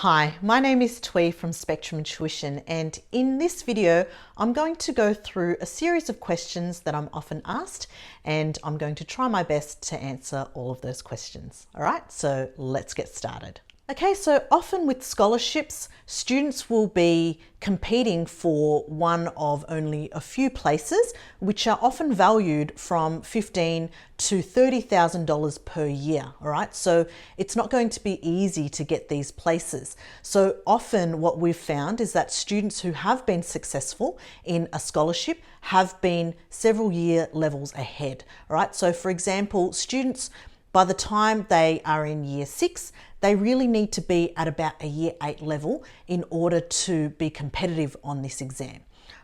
Hi, my name is Twee from Spectrum Tuition, and in this video I'm going to go through a series of questions that I'm often asked, and I'm going to try my best to answer all of those questions. All right, so let's get started. Okay, so often with scholarships, students will be competing for one of only a few places, which are often valued from $15,000 to $30,000 per year. All right, so it's not going to be easy to get these places. So often what we've found is that students who have been successful in a scholarship have been several year levels ahead. All right, so for example, students by the time they are in year 6, they really need to be at about a year 8 level in order to be competitive on this exam.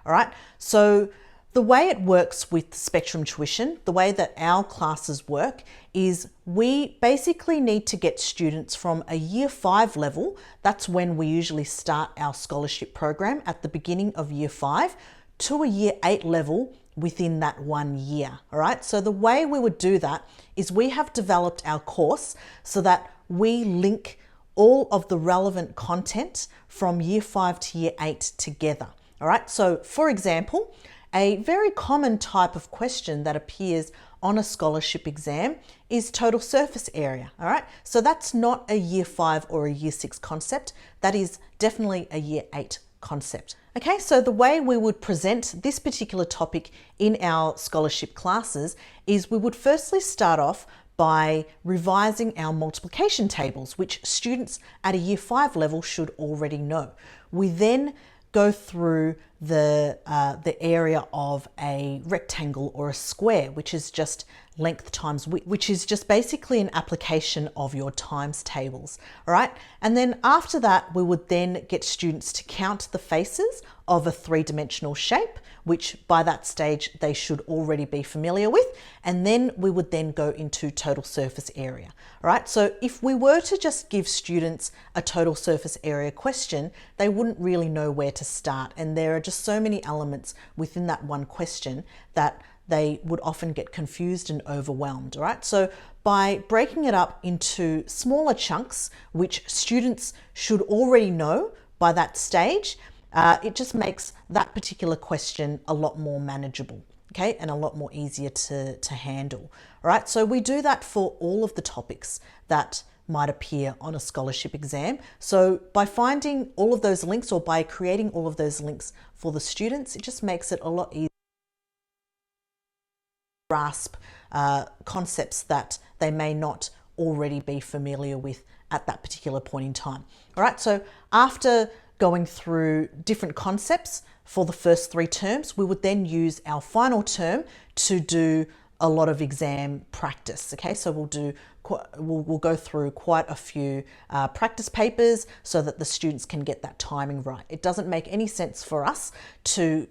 All right, so the way it works with Spectrum Tuition, the way that our classes work is we basically need to get students from a year 5 level, that's when we usually start our scholarship program at the beginning of year 5, to a year 8 level within that 1 year. All right, so the way we would do that is we have developed our course so that we link all of the relevant content from year 5 to year 8 together. All right, so for example, a very common type of question that appears on a scholarship exam is total surface area. All right, so that's not a year 5 or a year 6 concept, that is definitely a year 8 concept. Okay, so the way we would present this particular topic in our scholarship classes is we would firstly start off by revising our multiplication tables, which students at a year 5 level should already know. We then go through the area of a rectangle or a square, which is just length times width, which is just basically an application of your times tables. All right, and then after that we would then get students to count the faces of a three-dimensional shape, which by that stage they should already be familiar with, and then we would then go into total surface area. All right, so if we were to just give students a total surface area question, they wouldn't really know where to start, and there are just so many elements within that one question that they would often get confused and overwhelmed. All right, so by breaking it up into smaller chunks, which students should already know by that stage, it just makes that particular question a lot more manageable, okay, and a lot more easier to handle. All right, so we do that for all of the topics that might appear on a scholarship exam. So by finding all of those links, or by creating all of those links for the students, it just makes it a lot easier to grasp concepts that they may not already be familiar with at that particular point in time. All right, so after going through different concepts for the first 3 terms, we would then use our final term to do a lot of exam practice. Okay, so we'll go through quite a few practice papers so that the students can get that timing right. It doesn't make any sense for us to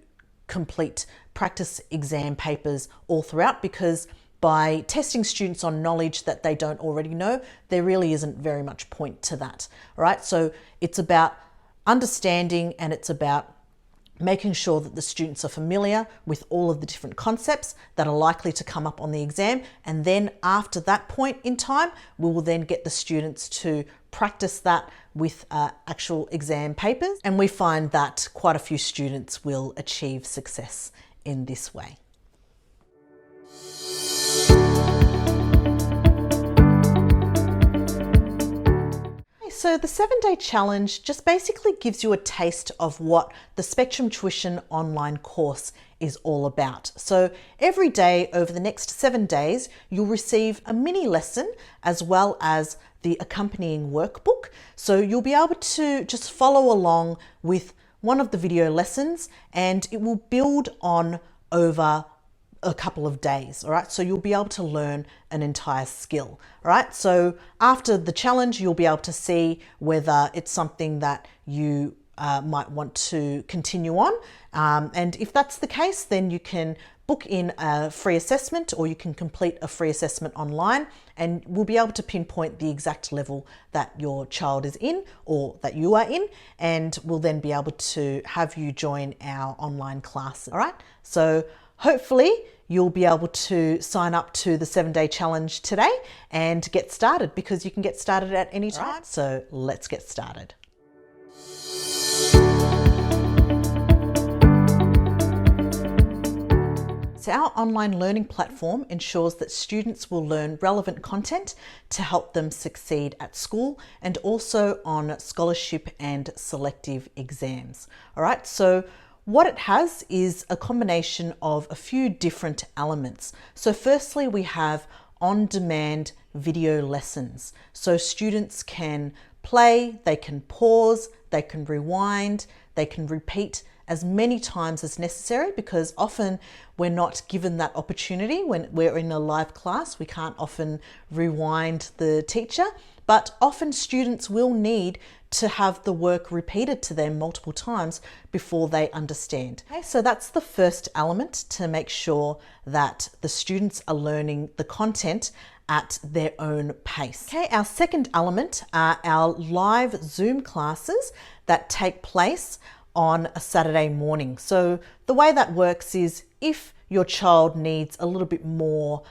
complete practice exam papers all throughout, because by testing students on knowledge that they don't already know, there really isn't very much point to that. All right, so it's about understanding, and it's about making sure that the students are familiar with all of the different concepts that are likely to come up on the exam. And then after that point in time, we will then get the students to practice that with actual exam papers. And we find that quite a few students will achieve success in this way. So the 7-day challenge just basically gives you a taste of what the Spectrum Tuition online course is all about. So every day over the next 7 days, you'll receive a mini lesson as well as the accompanying workbook. So you'll be able to just follow along with one of the video lessons, and it will build on over a couple of days. All right, so you'll be able to learn an entire skill. All right, so after the challenge, you'll be able to see whether it's something that you might want to continue on, and if that's the case, then you can book in a free assessment, or you can complete a free assessment online, and we'll be able to pinpoint the exact level that your child is in, or that you are in, and we'll then be able to have you join our online class. All right, so hopefully you'll be able to sign up to the 7-day challenge today and get started, because you can get started at any time. Right, so let's get started. So our online learning platform ensures that students will learn relevant content to help them succeed at school and also on scholarship and selective exams. All right, so what it has is a combination of a few different elements. So firstly, we have on-demand video lessons. So students can play, they can pause, they can rewind, they can repeat as many times as necessary, because often we're not given that opportunity. When we're in a live class, we can't often rewind the teacher, but often students will need to have the work repeated to them multiple times before they understand. Okay, so that's the first element, to make sure that the students are learning the content at their own pace. Okay, our second element are our live Zoom classes that take place on a Saturday morning. So the way that works is, if your child needs a little bit more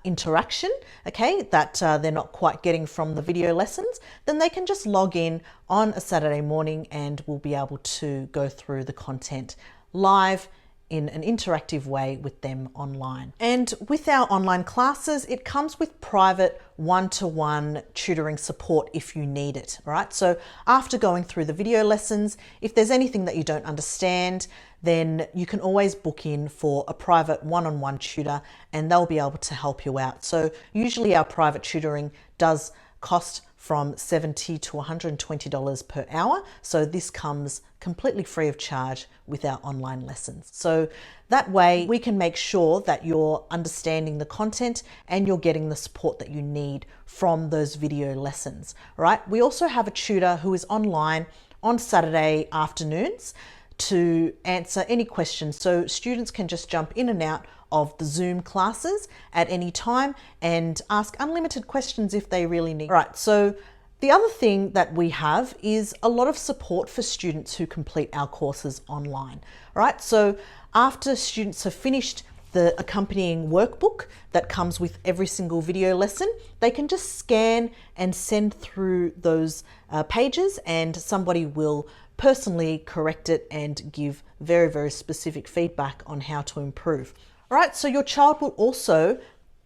interaction, okay, that they're not quite getting from the video lessons, then they can just log in on a Saturday morning and we'll be able to go through the content live in an interactive way with them online. And with our online classes, it comes with private one-to-one tutoring support if you need it, right? So after going through the video lessons, if there's anything that you don't understand, then you can always book in for a private one-on-one tutor and they'll be able to help you out. So usually our private tutoring does cost from $70 to $120 per hour. So this comes completely free of charge with our online lessons. So that way we can make sure that you're understanding the content and you're getting the support that you need from those video lessons, right? We also have a tutor who is online on Saturday afternoons to answer any questions. So students can just jump in and out of the Zoom classes at any time and ask unlimited questions if they really need. Right, so the other thing that we have is a lot of support for students who complete our courses online. Right, so after students have finished the accompanying workbook that comes with every single video lesson, they can just scan and send through those pages and somebody will personally correct it and give very, very specific feedback on how to improve. All right, so your child will also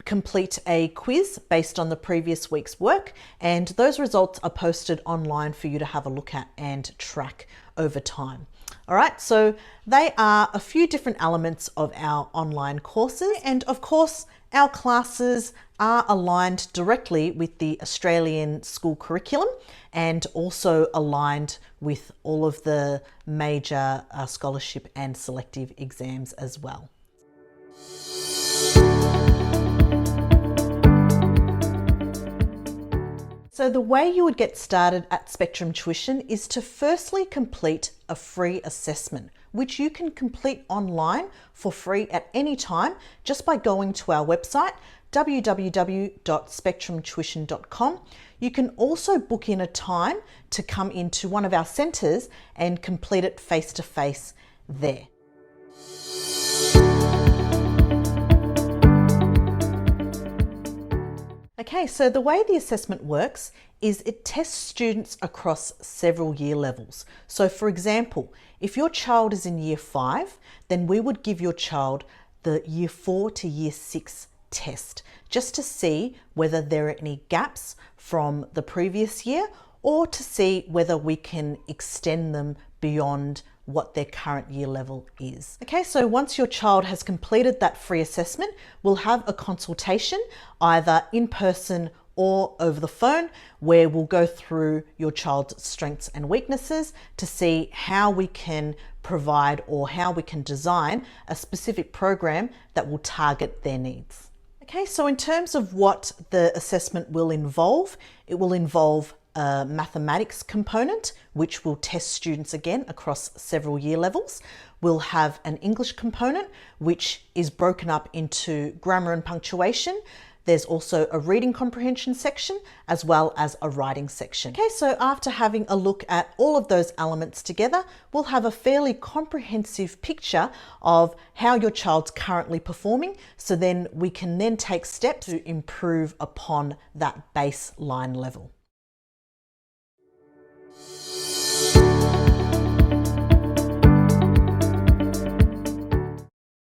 complete a quiz based on the previous week's work, and those results are posted online for you to have a look at and track over time. All right, so they are a few different elements of our online courses, and of course our classes are aligned directly with the Australian school curriculum and also aligned with all of the major scholarship and selective exams as well. So the way you would get started at Spectrum Tuition is to firstly complete a free assessment, which you can complete online for free at any time just by going to our website, www.spectrumtuition.com. You can also book in a time to come into one of our centres and complete it face-to-face there. Okay, so the way the assessment works is it tests students across several year levels. So for example, if your child is in year 5, then we would give your child the year 4 to year 6 test, just to see whether there are any gaps from the previous year or to see whether we can extend them beyond what their current year level is. Okay, so once your child has completed that free assessment, we'll have a consultation either in person or over the phone, where we'll go through your child's strengths and weaknesses to see how we can provide or how we can design a specific program that will target their needs. Okay, so in terms of what the assessment will involve, it will involve a mathematics component, which will test students again across several year levels. We'll have an English component, which is broken up into grammar and punctuation. There's also a reading comprehension section as well as a writing section. Okay, so after having a look at all of those elements together, we'll have a fairly comprehensive picture of how your child's currently performing, so then we can then take steps to improve upon that baseline level.